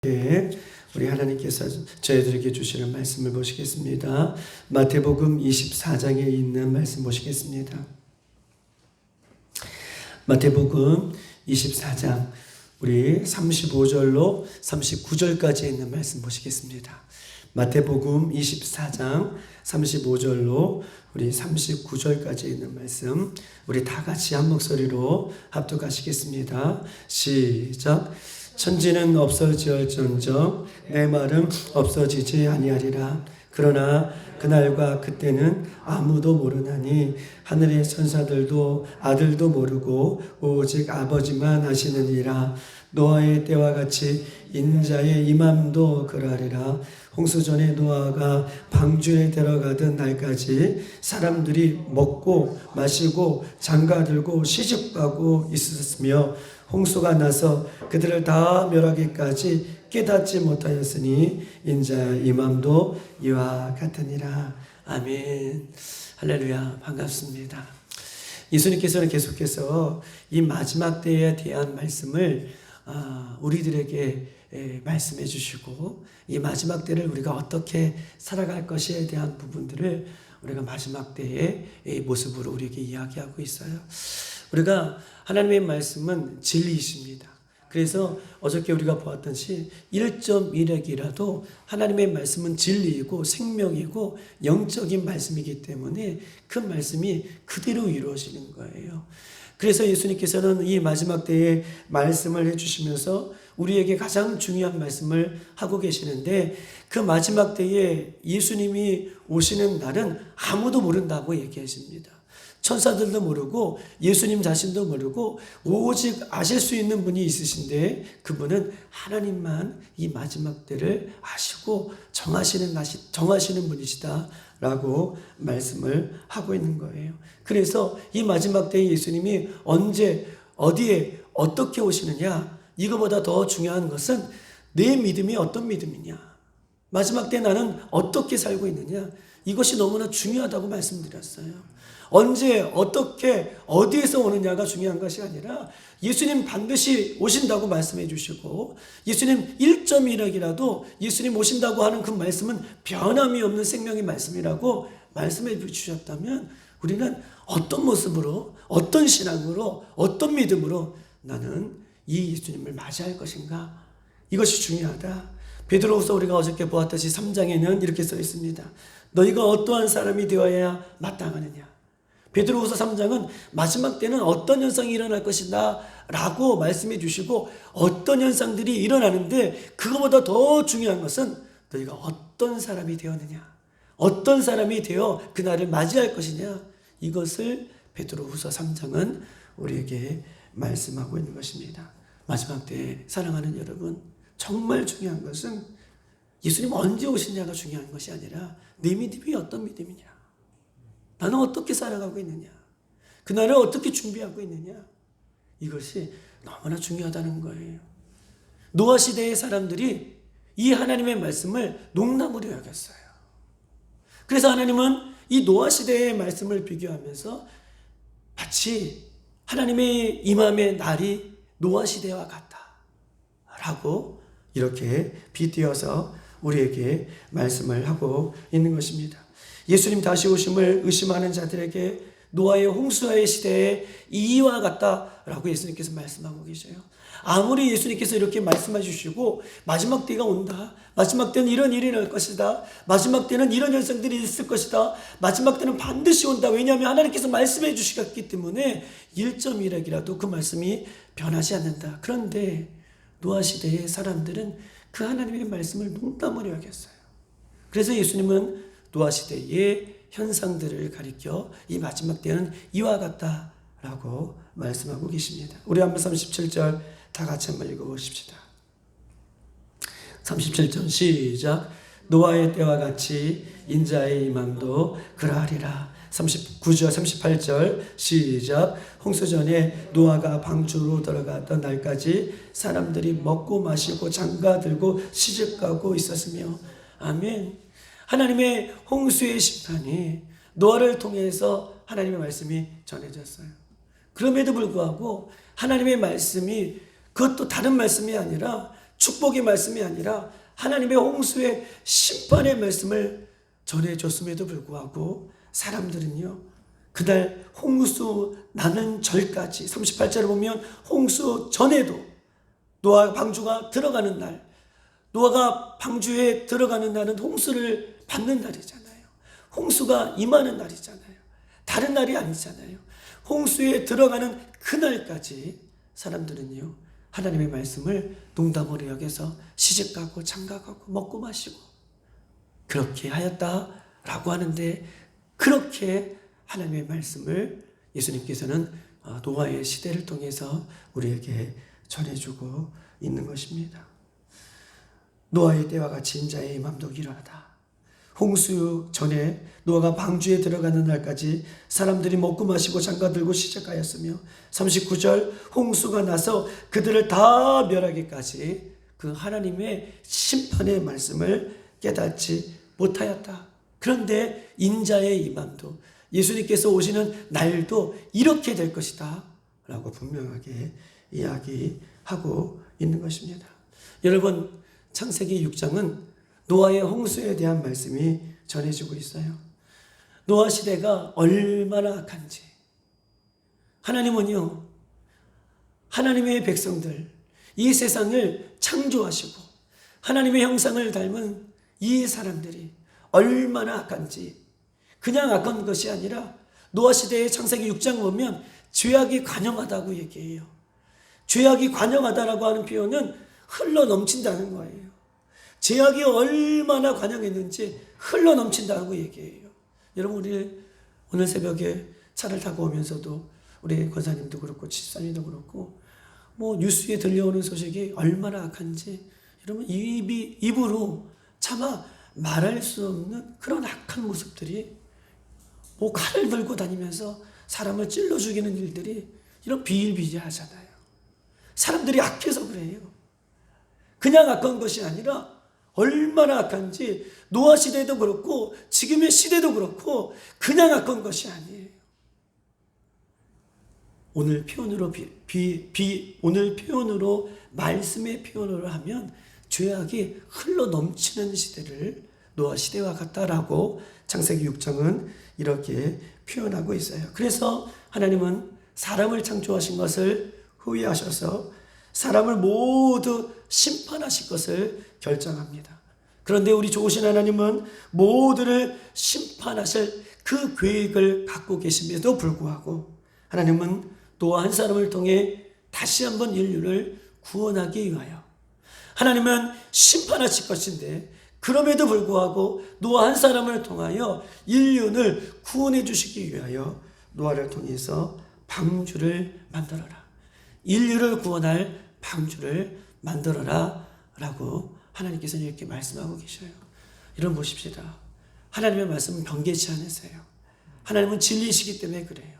우리 하나님께서 저희들에게 주시는 말씀을 보시겠습니다. 마태복음 24장에 있는 말씀 보시겠습니다. 마태복음 24장 우리 35절로 39절까지 있는 말씀 보시겠습니다. 마태복음 24장 35절로 우리 39절까지 있는 말씀 우리 다 같이 한 목소리로 합독하시겠습니다. 시작. 천지는 없어질지언정 내 말은 없어지지 아니하리라. 그러나 그날과 그때는 아무도 모르나니 하늘의 천사들도 아들도 모르고 오직 아버지만 아시느니라. 노아의 때와 같이 인자의 임함도 그러하리라. 홍수전에 노아가 방주에 들어가던 날까지 사람들이 먹고 마시고 장가들고 시집가고 있었으며 홍수가 나서 그들을 다 멸하기까지 깨닫지 못하였으니 인자의 임함도 이와 같으니라. 아멘. 할렐루야. 반갑습니다. 예수님께서는 계속해서 이 마지막 때에 대한 말씀을 우리들에게 말씀해 주시고 이 마지막 때를 우리가 어떻게 살아갈 것에 대한 부분들을 우리가 마지막 때의 모습으로 우리에게 이야기하고 있어요. 우리가 하나님의 말씀은 진리이십니다. 그래서 어저께 우리가 보았듯이 1.1핵이라도 하나님의 말씀은 진리이고 생명이고 영적인 말씀이기 때문에 그 말씀이 그대로 이루어지는 거예요. 그래서 예수님께서는 이 마지막 때에 말씀을 해주시면서 우리에게 가장 중요한 말씀을 하고 계시는데 그 마지막 때에 예수님이 오시는 날은 아무도 모른다고 얘기하십니다. 천사들도 모르고 예수님 자신도 모르고 오직 아실 수 있는 분이 있으신데 그분은 하나님만 이 마지막 때를 아시고 정하시는 분이시다 라고 말씀을 하고 있는 거예요. 그래서 이 마지막 때에 예수님이 언제 어디에 어떻게 오시느냐, 이거보다 더 중요한 것은 내 믿음이 어떤 믿음이냐, 마지막 때 나는 어떻게 살고 있느냐, 이것이 너무나 중요하다고 말씀드렸어요. 언제 어떻게 어디에서 오느냐가 중요한 것이 아니라 예수님 반드시 오신다고 말씀해 주시고 예수님 1.1핵이라도 예수님 오신다고 하는 그 말씀은 변함이 없는 생명의 말씀이라고 말씀해 주셨다면 우리는 어떤 모습으로 어떤 신앙으로 어떤 믿음으로 나는 이 예수님을 맞이할 것인가, 이것이 중요하다. 베드로후서 우리가 어저께 보았듯이 3장에는 이렇게 써 있습니다. 너희가 어떠한 사람이 되어야 마땅하느냐. 베드로후서 3장은 마지막 때는 어떤 현상이 일어날 것이다 라고 말씀해 주시고 어떤 현상들이 일어나는데 그거보다 더 중요한 것은 너희가 어떤 사람이 되었느냐, 어떤 사람이 되어 그날을 맞이할 것이냐, 이것을 베드로후서 3장은 우리에게 말씀하고 있는 것입니다. 마지막 때에 사랑하는 여러분, 정말 중요한 것은 예수님 언제 오시냐가 중요한 것이 아니라 내 믿음이 어떤 믿음이냐, 나는 어떻게 살아가고 있느냐, 그날을 어떻게 준비하고 있느냐, 이것이 너무나 중요하다는 거예요. 노아 시대의 사람들이 이 하나님의 말씀을 농담으로 여겼어요. 그래서 하나님은 이 노아 시대의 말씀을 비교하면서 마치 하나님의 임함의 날이 노아 시대와 같다 라고 이렇게 빗대어서 우리에게 말씀을 하고 있는 것입니다. 예수님 다시 오심을 의심하는 자들에게 노아의 홍수의 시대에 이와 같다라고 예수님께서 말씀하고 계셔요. 아무리 예수님께서 이렇게 말씀해 주시고 마지막 때가 온다, 마지막 때는 이런 일이 날 것이다, 마지막 때는 이런 현상들이 있을 것이다, 마지막 때는 반드시 온다. 왜냐하면 하나님께서 말씀해 주시기 때문에 1.1핵이라도 그 말씀이 변하지 않는다. 그런데 노아 시대의 사람들은 그 하나님의 말씀을 농담으로 여겼어요. 그래서 예수님은 노아 시대의 현상들을 가리켜 이 마지막 때는 이와 같다라고 말씀하고 계십니다. 우리 한번 37절 다 같이 한번 읽어보십시다. 37절 시작. 노아의 때와 같이 인자의 임함도 그러하리라. 39절 38절 시작. 홍수전에 노아가 방주로 들어갔던 날까지 사람들이 먹고 마시고 장가들고 시집가고 있었으며. 아멘. 하나님의 홍수의 심판이 노아를 통해서 하나님의 말씀이 전해졌어요. 그럼에도 불구하고 하나님의 말씀이 그것도 다른 말씀이 아니라 축복의 말씀이 아니라 하나님의 홍수의 심판의 말씀을 전해줬음에도 불구하고 사람들은요, 그날 홍수 나는 절까지 38절을 보면 홍수 전에도 노아 방주가 들어가는 날, 노아가 방주에 들어가는 날은 홍수를 받는 날이잖아요. 홍수가 임하는 날이잖아요. 다른 날이 아니잖아요. 홍수에 들어가는 그날까지 사람들은요, 하나님의 말씀을 농담으로 여겨서 시집가고 장가가고 먹고 마시고 그렇게 하였다라고 하는데, 그렇게 하나님의 말씀을 예수님께서는 노아의 시대를 통해서 우리에게 전해주고 있는 것입니다. 노아의 때와 같이 인자의 임함도 이러하다. 홍수 전에 노아가 방주에 들어가는 날까지 사람들이 먹고 마시고 장가들고 시작하였으며 39절 홍수가 나서 그들을 다 멸하기까지 그 하나님의 심판의 말씀을 깨닫지 못하였다. 그런데 인자의 임함도, 예수님께서 오시는 날도 이렇게 될 것이다 라고 분명하게 이야기하고 있는 것입니다. 여러분, 창세기 6장은 노아의 홍수에 대한 말씀이 전해지고 있어요. 노아 시대가 얼마나 악한지, 하나님은요, 하나님의 백성들, 이 세상을 창조하시고 하나님의 형상을 닮은 이 사람들이 얼마나 악한지, 그냥 악한 것이 아니라 노아 시대의 창세기 6장 보면 죄악이 관영하다고 얘기해요. 죄악이 관영하다라고 하는 표현은 흘러 넘친다는 거예요. 죄악이 얼마나 관영했는지 흘러 넘친다고 얘기해요. 여러분, 우리 오늘 새벽에 차를 타고 오면서도 우리 권사님도 그렇고 집사님도 그렇고 뭐 뉴스에 들려오는 소식이 얼마나 악한지, 여러분 입으로 차마 말할 수 없는 그런 악한 모습들이, 뭐 칼을 들고 다니면서 사람을 찔러 죽이는 일들이 이런 비일비재하잖아요. 사람들이 악해서 그래요. 그냥 악한 것이 아니라 얼마나 악한지 노아 시대도 그렇고 지금의 시대도 그렇고 그냥 악한 것이 아니에요. 오늘 표현으로 오늘 표현으로 말씀의 표현으로 하면 죄악이 흘러 넘치는 시대를 노아 시대와 같다라고 창세기 6장은 이렇게 표현하고 있어요. 그래서 하나님은 사람을 창조하신 것을 후회하셔서 사람을 모두 심판하실 것을 결정합니다. 그런데 우리 좋으신 하나님은 모두를 심판하실 그 계획을 갖고 계심에도 불구하고 하나님은 또 한 사람을 통해 다시 한번 인류를 구원하기 위하여, 하나님은 심판하실 것인데 그럼에도 불구하고 노아 한 사람을 통하여 인류를 구원해 주시기 위하여 노아를 통해서 방주를 만들어라, 인류를 구원할 방주를 만들어라 라고 하나님께서는 이렇게 말씀하고 계셔요. 여러분 보십시다. 하나님의 말씀은 변개치 않으세요. 하나님은 진리이시기 때문에 그래요.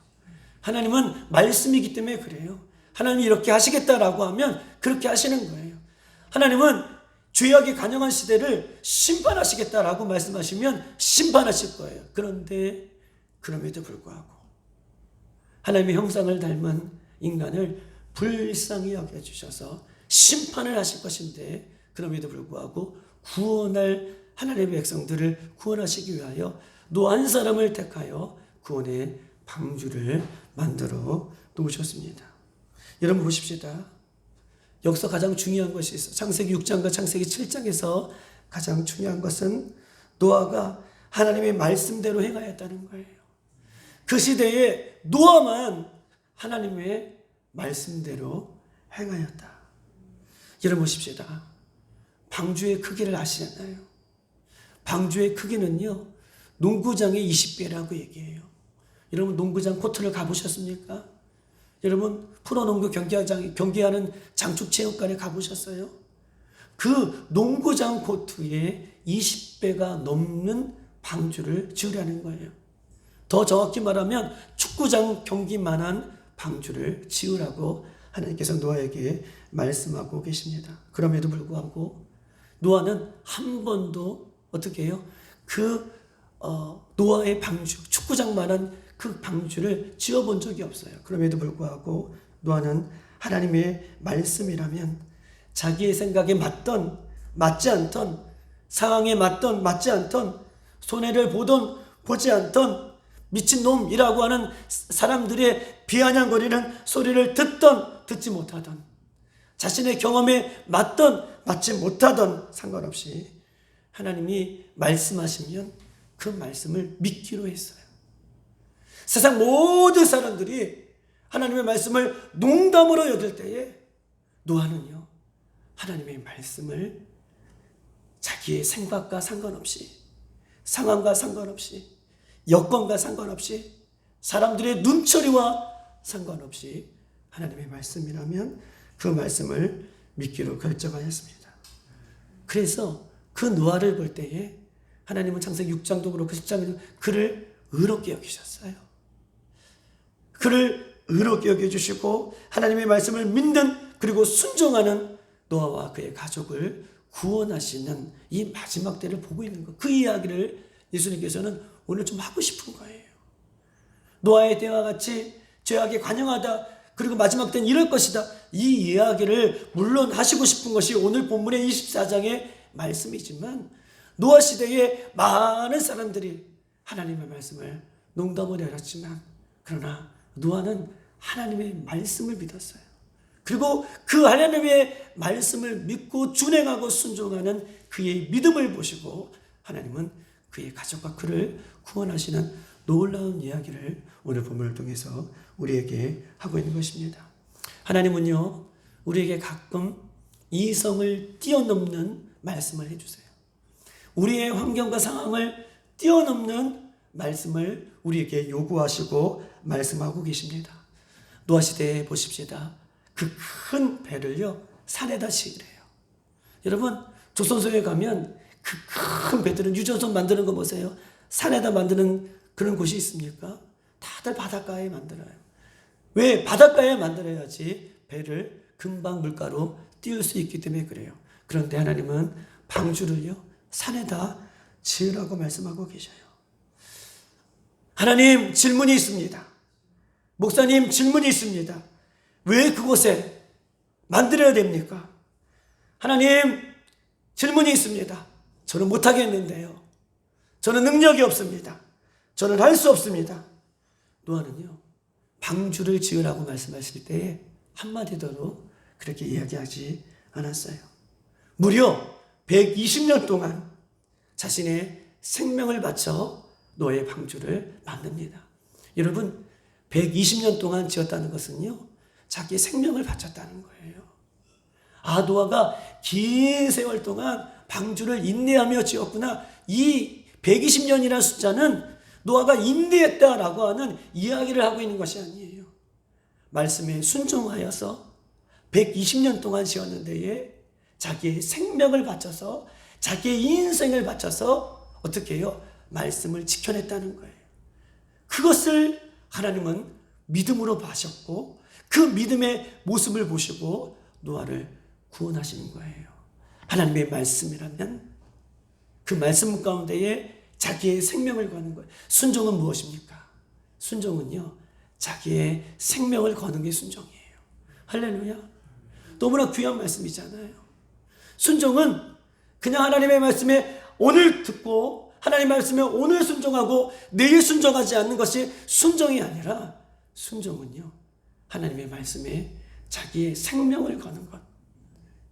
하나님은 말씀이기 때문에 그래요. 하나님이 이렇게 하시겠다라고 하면 그렇게 하시는 거예요. 하나님은 죄악이 관영한 시대를 심판하시겠다라고 말씀하시면 심판하실 거예요. 그런데 그럼에도 불구하고 하나님의 형상을 닮은 인간을 불쌍히 여겨주셔서 심판을 하실 것인데, 그럼에도 불구하고 구원할 하나님의 백성들을 구원하시기 위하여 노아 한 사람을 택하여 구원의 방주를 만들어 놓으셨습니다. 여러분 보십시다. 여기서 가장 중요한 것이 있어요. 창세기 6장과 창세기 7장에서 가장 중요한 것은 노아가 하나님의 말씀대로 행하였다는 거예요. 그 시대에 노아만 하나님의 말씀대로 행하였다. 여러분 보십시다. 방주의 크기를 아시잖아요. 방주의 크기는요, 농구장의 20배라고 얘기해요. 여러분 농구장 코트를 가보셨습니까? 여러분 프로농구 경기하는 장축체육관에 가보셨어요? 그 농구장 코트에 20배가 넘는 방주를 지으려는 거예요. 더 정확히 말하면 축구장 경기만한 방주를 지으라고 하나님께서 노아에게 말씀하고 계십니다. 그럼에도 불구하고 노아는 한 번도 어떻게 해요? 노아의 방주, 축구장만한 그 방주를 지어본 적이 없어요. 그럼에도 불구하고 노아는 하나님의 말씀이라면 자기의 생각에 맞던 맞지 않던, 상황에 맞던 맞지 않던, 손해를 보던 보지 않던, 미친놈이라고 하는 사람들의 비아냥거리는 소리를 듣던 듣지 못하던, 자신의 경험에 맞던 맞지 못하던 상관없이 하나님이 말씀하시면 그 말씀을 믿기로 했어요. 세상 모든 사람들이 하나님의 말씀을 농담으로 여길 때에 노아는요, 하나님의 말씀을 자기의 생각과 상관없이, 상황과 상관없이, 여건과 상관없이, 사람들의 눈초리와 상관없이 하나님의 말씀이라면 그 말씀을 믿기로 결정하였습니다. 그래서 그 노아를 볼 때에 하나님은 창세기 6장도 그렇고 10장에도 그를 의롭게 여기셨어요. 그를 의롭게 여겨주시고 하나님의 말씀을 믿는, 그리고 순종하는 노아와 그의 가족을 구원하시는 이 마지막 때를 보고 있는 것, 그 이야기를 예수님께서는 오늘 좀 하고 싶은 거예요. 노아의 때와 같이 죄악에 관영하다, 그리고 마지막 때는 이럴 것이다, 이 이야기를 물론 하시고 싶은 것이 오늘 본문의 24장의 말씀이지만, 노아 시대에 많은 사람들이 하나님의 말씀을 농담으로 여겼지만, 그러나 노아는 하나님의 말씀을 믿었어요. 그리고 그 하나님의 말씀을 믿고 준행하고 순종하는 그의 믿음을 보시고 하나님은 그의 가족과 그를 구원하시는 놀라운 이야기를 오늘 본문을 통해서 우리에게 하고 있는 것입니다. 하나님은요, 우리에게 가끔 이성을 뛰어넘는 말씀을 해주세요. 우리의 환경과 상황을 뛰어넘는 말씀을 우리에게 요구하시고 말씀하고 계십니다. 노아 시대에 보십시다. 그 큰 배를요, 산에다 싣으래요. 여러분, 조선소에 가면 그 큰 배들은, 유조선 만드는 거 보세요. 산에다 만드는 그런 곳이 있습니까? 다들 바닷가에 만들어요. 왜? 바닷가에 만들어야지 배를 금방 물가로 띄울 수 있기 때문에 그래요. 그런데 하나님은 방주를요, 산에다 지으라고 말씀하고 계셔요. 하나님, 질문이 있습니다. 목사님, 질문이 있습니다. 왜 그곳에 만들어야 됩니까? 하나님, 질문이 있습니다. 저는 못하겠는데요. 저는 능력이 없습니다. 저는 할 수 없습니다. 노아는요, 방주를 지으라고 말씀하실 때에 한마디도 그렇게 이야기하지 않았어요. 무려 120년 동안 자신의 생명을 바쳐 노아의 방주를 만듭니다. 여러분, 120년 동안 지었다는 것은요, 자기의 생명을 바쳤다는 거예요. 노아가 긴 세월 동안 방주를 인내하며 지었구나. 이 120년이라는 숫자는 노아가 인내했다라고 하는 이야기를 하고 있는 것이 아니에요. 말씀에 순종하여서 120년 동안 지었는데에 자기의 생명을 바쳐서, 자기의 인생을 바쳐서 어떻게 해요? 말씀을 지켜냈다는 거예요. 그것을 하나님은 믿음으로 봐셨고, 그 믿음의 모습을 보시고 노아를 구원하시는 거예요. 하나님의 말씀이라면 그 말씀 가운데에 자기의 생명을 거는 거예요. 순종은 무엇입니까? 순종은요, 자기의 생명을 거는 게 순종이에요. 할렐루야. 너무나 귀한 말씀이잖아요. 순종은 그냥 하나님의 말씀에 오늘 듣고 하나님 말씀에 오늘 순종하고 내일 순종하지 않는 것이 순종이 아니라, 순종은요, 하나님의 말씀에 자기의 생명을 거는 것,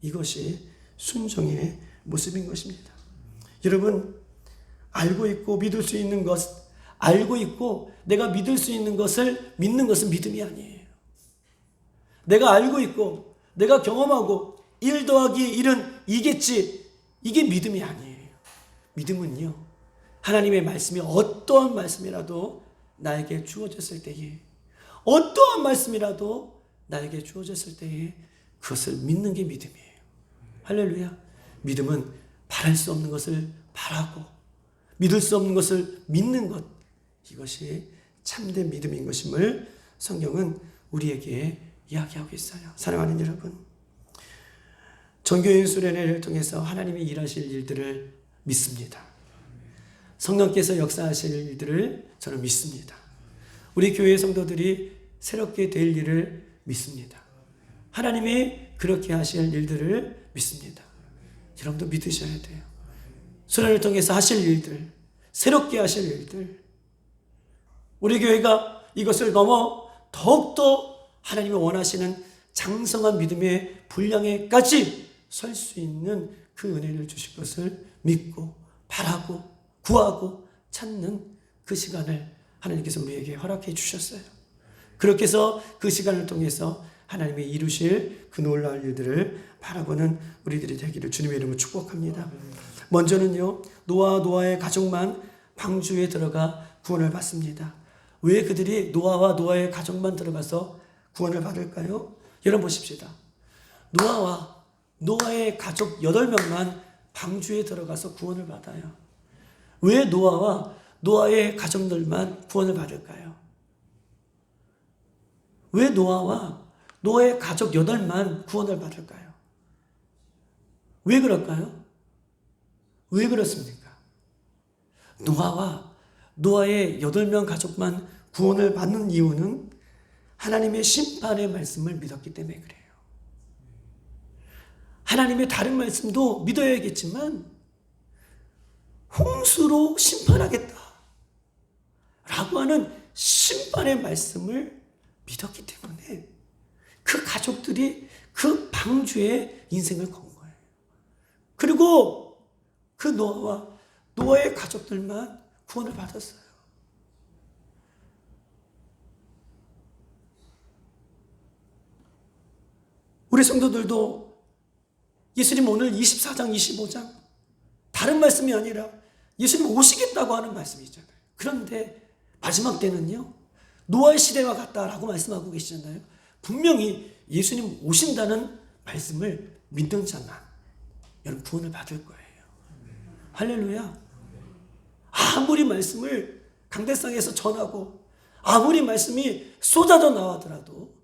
이것이 순종의 모습인 것입니다. 여러분, 알고 있고 믿을 수 있는 것, 알고 있고 내가 믿을 수 있는 것을 믿는 것은 믿음이 아니에요. 내가 알고 있고 내가 경험하고 1 더하기 1은 이겠지, 이게 믿음이 아니에요. 믿음은요, 하나님의 말씀이 어떠한 말씀이라도 나에게 주어졌을 때에, 어떠한 말씀이라도 나에게 주어졌을 때에 그것을 믿는 게 믿음이에요. 할렐루야. 믿음은 바랄 수 없는 것을 바라고 믿을 수 없는 것을 믿는 것, 이것이 참된 믿음인 것임을 성경은 우리에게 이야기하고 있어요. 사랑하는 여러분, 종교인 수련회를 통해서 하나님이 일하실 일들을 믿습니다. 성령께서 역사하실 일들을 저는 믿습니다. 우리 교회 성도들이 새롭게 될 일을 믿습니다. 하나님이 그렇게 하실 일들을 믿습니다. 여러분도 믿으셔야 돼요. 소련을 통해서 하실 일들, 새롭게 하실 일들, 우리 교회가 이것을 넘어 더욱더 하나님이 원하시는 장성한 믿음의 분량에까지 설 수 있는 그 은혜를 주실 것을 믿고 바라고 구하고 찾는 그 시간을 하나님께서 우리에게 허락해 주셨어요. 그렇게 해서 그 시간을 통해서 하나님이 이루실 그 놀라운 일들을 바라보는 우리들이 되기를 주님의 이름으로 축복합니다. 먼저는요, 노아의 가족만 방주에 들어가 구원을 받습니다. 왜 그들이 노아의 가족만 들어가서 구원을 받을까요? 여러분 보십시다. 노아의 가족 8명만 방주에 들어가서 구원을 받아요. 왜 노아의 가족들만 구원을 받을까요? 왜 노아의 가족 8만 구원을 받을까요? 왜 그럴까요? 왜 그렇습니까? 노아의 8명 가족만 구원을 받는 이유는 하나님의 심판의 말씀을 믿었기 때문에 그래요. 하나님의 다른 말씀도 믿어야겠지만 홍수로 심판하겠다 라고 하는 심판의 말씀을 믿었기 때문에 그 가족들이 그 방주에 인생을 건 거예요. 그리고 그 노아의 가족들만 구원을 받았어요. 우리 성도들도 예수님 오늘 24장, 25장 다른 말씀이 아니라 예수님 오시겠다고 하는 말씀이 있잖아요. 그런데 마지막 때는요, 노아의 시대와 같다라고 말씀하고 계시잖아요. 분명히 예수님 오신다는 말씀을 믿는 자만 여러분 구원을 받을 거예요. 할렐루야. 아무리 말씀을 강대상에서 전하고 아무리 말씀이 쏟아져 나오더라도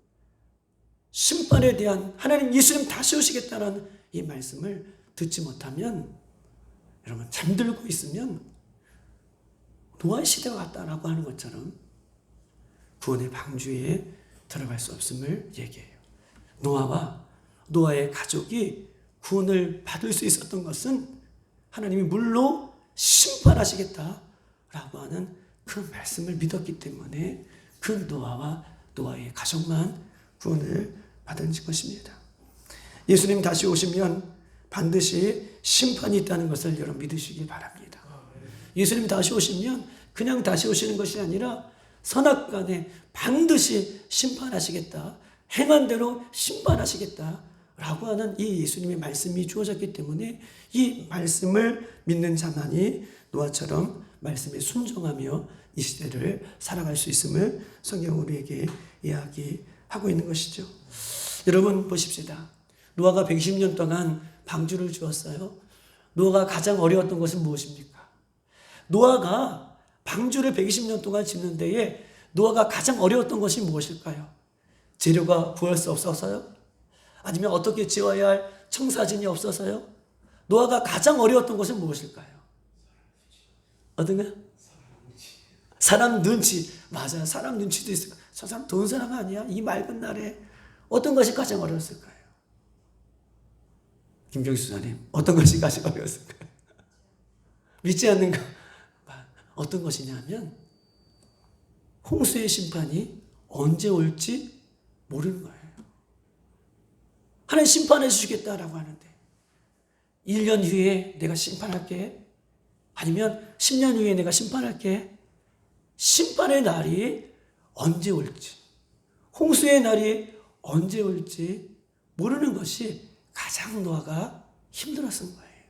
심판에 대한 하나님 예수님 다시 오시겠다는 이 말씀을 듣지 못하면 여러분 잠들고 있으면 노아의 시대가 같다라고 하는 것처럼 구원의 방주에 들어갈 수 없음을 얘기해요. 노아의 가족이 구원을 받을 수 있었던 것은 하나님이 물로 심판하시겠다라고 하는 그 말씀을 믿었기 때문에 그 노아의 가족만 구원을 받은 것입니다. 예수님 다시 오시면 반드시 심판이 있다는 것을 여러분 믿으시기 바랍니다. 예수님 다시 오시면 그냥 다시 오시는 것이 아니라 선악간에 반드시 심판하시겠다, 행한 대로 심판하시겠다라고 하는 이 예수님의 말씀이 주어졌기 때문에 이 말씀을 믿는 자만이 노아처럼 말씀에 순종하며 이 시대를 살아갈 수 있음을 성경은 우리에게 이야기하고 있는 것이죠. 여러분 보십시다. 노아가 120년 동안 방주를 주었어요. 노아가 가장 어려웠던 것은 무엇입니까? 노아가 방주를 120년 동안 짓는 데에 노아가 가장 어려웠던 것이 무엇일까요? 재료가 구할 수 없어서요? 아니면 어떻게 지어야 할 청사진이 없어서요? 노아가 가장 어려웠던 것은 무엇일까요? 어떤가? 사람 눈치. 맞아요. 사람 눈치도 있어요. 저 사람 좋은 사람 아니야? 이 맑은 날에 어떤 것이 가장 어려웠을까요? 김경수 선생님, 어떤 것이 가장 어려웠을까요? 믿지 않는 거. 어떤 것이냐면 홍수의 심판이 언제 올지 모르는 거예요. 하나님 심판해 주시겠다라고 하는데 1년 후에 내가 심판할게. 아니면 10년 후에 내가 심판할게. 심판의 날이 언제 올지, 홍수의 날이 언제 올지 모르는 것이 가장 노아가 힘들었던 거예요.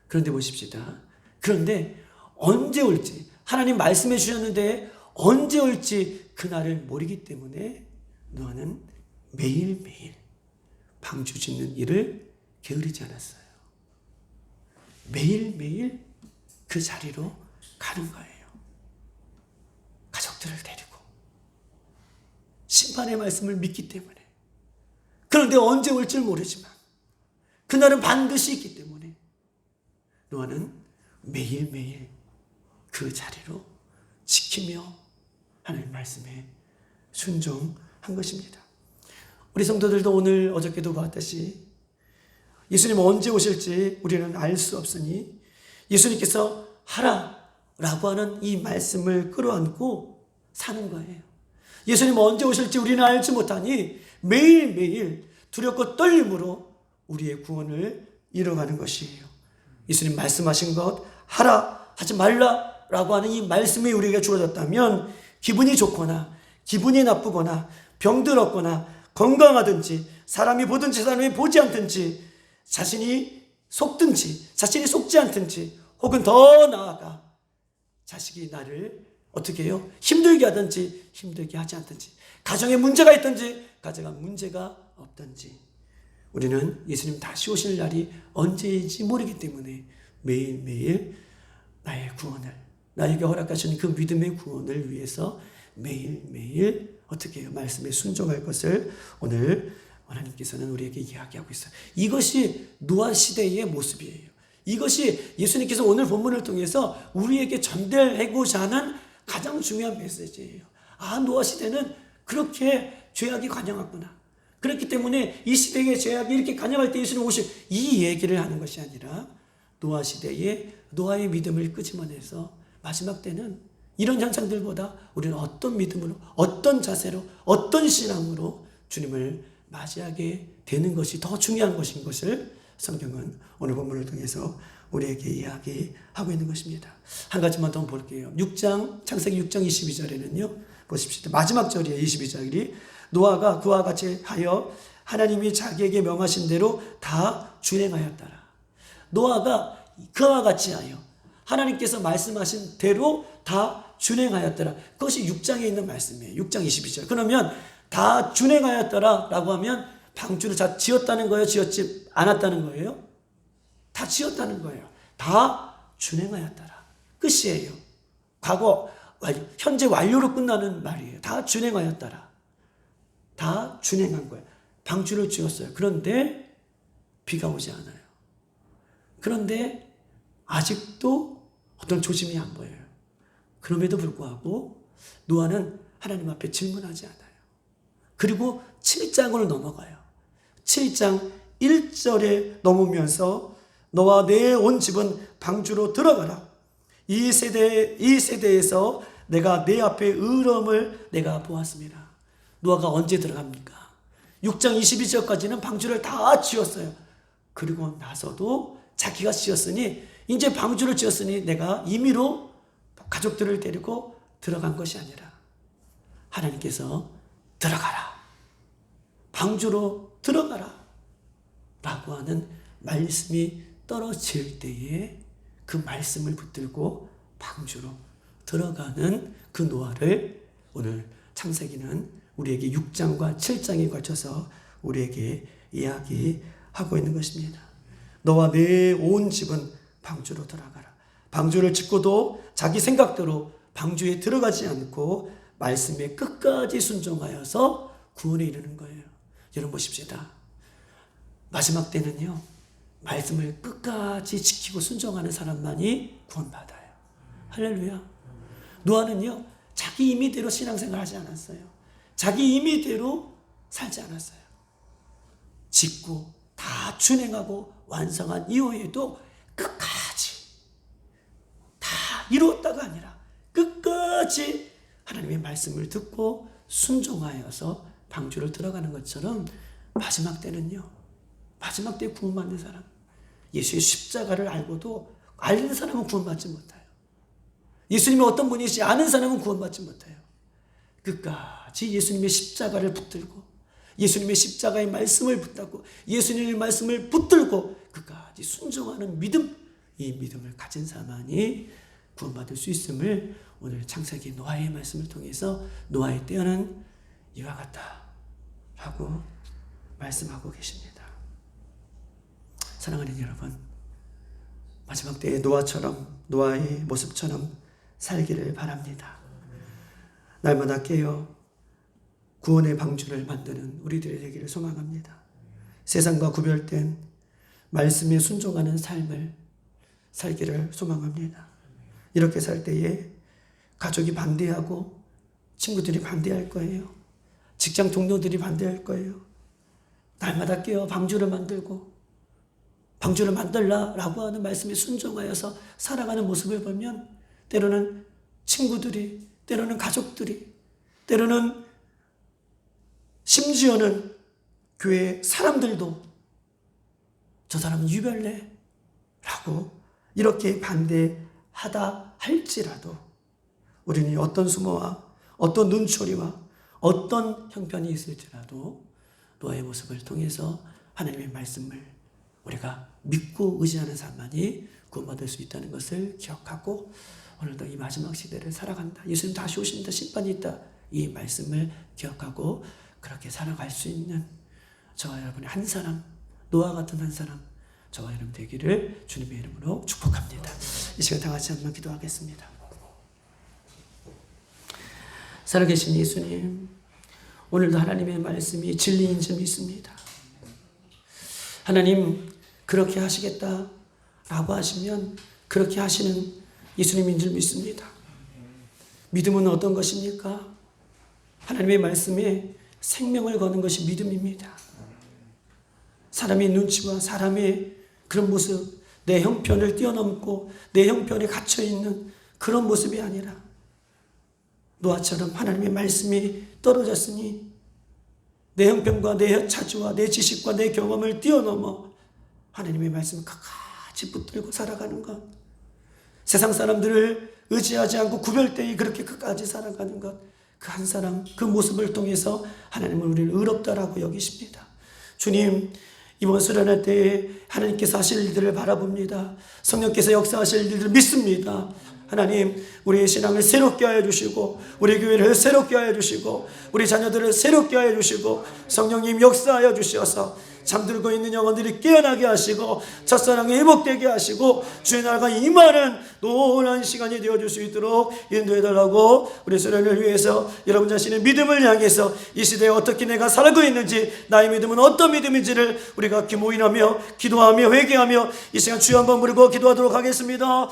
그런데 보십시다. 그런데 언제 올지 하나님 말씀해 주셨는데 언제 올지 그날을 모르기 때문에 노아는 매일매일 방주 짓는 일을 게으르지 않았어요. 매일매일 그 자리로 가는 거예요. 가족들을 데리고 심판의 말씀을 믿기 때문에. 그런데 언제 올지 모르지만 그날은 반드시 있기 때문에 노아는 매일매일 그 자리로 지키며 하나님 말씀에 순종한 것입니다. 우리 성도들도 오늘 어저께도 봤듯이 예수님 언제 오실지 우리는 알 수 없으니 예수님께서 하라라고 하는 이 말씀을 끌어안고 사는 거예요. 예수님 언제 오실지 우리는 알지 못하니 매일매일 두렵고 떨림으로 우리의 구원을 이뤄가는 것이에요. 예수님 말씀하신 것 하라 하지 말라라고 하는 이 말씀이 우리에게 주어졌다면 기분이 좋거나 기분이 나쁘거나 병들었거나 건강하든지 사람이 보든지 사람이 보지 않든지 자신이 속든지 자신이 속지 않든지 혹은 더 나아가 자식이 나를 어떻게 해요? 힘들게 하든지 힘들게 하지 않든지 가정에 문제가 있든지 가정에 문제가 없든지 우리는 예수님 다시 오실 날이 언제인지 모르기 때문에 매일매일 나의 구원을 나에게 허락하신 그 믿음의 구원을 위해서 매일매일 어떻게 해요? 말씀에 순종할 것을 오늘 하나님께서는 우리에게 이야기하고 있어요. 이것이 노아 시대의 모습이에요. 이것이 예수님께서 오늘 본문을 통해서 우리에게 전달하고자 하는 가장 중요한 메시지예요. 아, 노아 시대는 그렇게 죄악이 관영했구나. 그렇기 때문에 이 시대의 죄악이 이렇게 관영할 때 예수님 오실 이 얘기를 하는 것이 아니라 노아 시대에 노아의 믿음을 끄집어내서 마지막 때는 이런 현상들보다 우리는 어떤 믿음으로 어떤 자세로 어떤 신앙으로 주님을 맞이하게 되는 것이 더 중요한 것인 것을 성경은 오늘 본문을 통해서 우리에게 이야기하고 있는 것입니다. 한 가지만 더 볼게요. 6장 창세기 6장 22절에는요. 보십시오. 마지막 절이에요. 22절이 노아가 그와 같이 하여 하나님이 자기에게 명하신 대로 다 준행하였더라. 노아가 그와 같이 하여 하나님께서 말씀하신 대로 다 준행하였더라. 그것이 6장에 있는 말씀이에요. 6장 22절. 그러면 다 준행하였더라 라고 하면 방주를 다 지었다는 거예요? 지었지 않았다는 거예요? 다 지었다는 거예요. 다 준행하였더라. 끝이에요. 과거, 현재 완료로 끝나는 말이에요. 다 준행하였더라. 다 준행한 거예요. 방주를 지었어요. 그런데 비가 오지 않아요. 그런데 아직도 어떤 조짐이 안 보여요. 그럼에도 불구하고 노아는 하나님 앞에 질문하지 않아요. 그리고 7장을 넘어가요. 7장 1절에 넘으면서 너와 내 온 집은 방주로 들어가라. 이 세대에서 내가 내 앞에 의로움을 내가 보았습니다. 노아가 언제 들어갑니까? 6장 22절까지는 방주를 다 지었어요. 그리고 나서도 자기가 지었으니 이제 방주를 지었으니 내가 임의로 가족들을 데리고 들어간 것이 아니라 하나님께서 들어가라. 방주로 들어가라. 라고 하는 말씀이 떨어질 때에 그 말씀을 붙들고 방주로 들어가는 그 노아를 오늘 창세기는 우리에게 6장과 7장에 걸쳐서 우리에게 이야기하고 있는 것입니다. 너와 내 온 집은 방주로 들어가라. 방주를 짓고도 자기 생각대로 방주에 들어가지 않고 말씀에 끝까지 순종하여서 구원에 이르는 거예요. 여러분 보십시다. 마지막 때는요. 말씀을 끝까지 지키고 순종하는 사람만이 구원받아요. 할렐루야. 노아는요. 자기 임의대로 신앙생활 하지 않았어요. 자기 임의대로 살지 않았어요. 짓고 다 준행하고 완성한 이후에도 끝까지 다 이루었다가 아니라 끝까지 하나님의 말씀을 듣고 순종하여서 방주를 들어가는 것처럼 마지막 때는요. 마지막 때 구원받는 사람, 예수의 십자가를 알고도 아는 사람은 구원받지 못해요. 예수님이 어떤 분이신지 아는 사람은 구원받지 못해요. 끝까지 예수님의 십자가를 붙들고 예수님의 십자가의 말씀을 붙잡고 예수님의 말씀을 붙들고 끝까지 순종하는 믿음, 이 믿음을 가진 사람만이 구원받을 수 있음을 오늘 창세기 노아의 말씀을 통해서 노아의 때는 이와 같다라고 말씀하고 계십니다. 사랑하는 여러분, 마지막 때의 노아의 모습처럼 살기를 바랍니다. 날마다 깨어 구원의 방주를 만드는 우리들의 되기를 소망합니다. 세상과 구별된 말씀에 순종하는 삶을 살기를 소망합니다. 이렇게 살 때에 가족이 반대하고 친구들이 반대할 거예요. 직장 동료들이 반대할 거예요. 날마다 깨어 방주를 만들고 방주를 만들라라고 하는 말씀에 순종하여서 살아가는 모습을 보면 때로는 친구들이, 때로는 가족들이, 때로는 심지어는 교회 사람들도 저 사람은 유별내라고 이렇게 반대하다 할지라도 우리는 어떤 수모와 어떤 눈초리와 어떤 형편이 있을지라도 노아의 모습을 통해서 하나님의 말씀을 우리가 믿고 의지하는 사람만이 구원받을 수 있다는 것을 기억하고 오늘도 이 마지막 시대를 살아간다. 예수님 다시 오신다. 심판이 있다. 이 말씀을 기억하고 그렇게 살아갈 수 있는 저와 여러분의 한 사람, 노아 같은 한 사람, 저와 여러분 되기를 주님의 이름으로 축복합니다. 이 시간 다 같이 한번 기도하겠습니다. 살아계신 예수님, 오늘도 하나님의 말씀이 진리인 줄 믿습니다. 하나님, 그렇게 하시겠다라고 하시면 그렇게 하시는 예수님인 줄 믿습니다. 믿음은 어떤 것입니까? 하나님의 말씀에 생명을 거는 것이 믿음입니다. 사람의 눈치와 사람의 그런 모습, 내 형편을 뛰어넘고 내 형편에 갇혀있는 그런 모습이 아니라 노아처럼 하나님의 말씀이 떨어졌으니 내 형편과 내 자주와 내 지식과 내 경험을 뛰어넘어 하나님의 말씀을 끝까지 붙들고 살아가는 것, 세상 사람들을 의지하지 않고 구별되이 그렇게 끝까지 살아가는 것, 그 한 사람, 그 모습을 통해서 하나님은 우리를 의롭다라고 여기십니다. 주님, 이번 수련회 때에 하나님께서 하실 일들을 바라봅니다. 성령께서 역사하실 일들을 믿습니다. 하나님, 우리의 신앙을 새롭게 하여 주시고 우리 교회를 새롭게 하여 주시고 우리 자녀들을 새롭게 하여 주시고 성령님 역사하여 주셔서 잠들고 있는 영혼들이 깨어나게 하시고 첫사랑이 회복되게 하시고 주의 나라가 임하는 놀라운 시간이 되어줄 수 있도록 인도해달라고 우리 수련을 위해서 여러분 자신의 믿음을 향해서 이 시대에 어떻게 내가 살고 있는지, 나의 믿음은 어떤 믿음인지를 우리가 모인하며 기도하며 회개하며 이 시간 주여 한번 부르고 기도하도록 하겠습니다.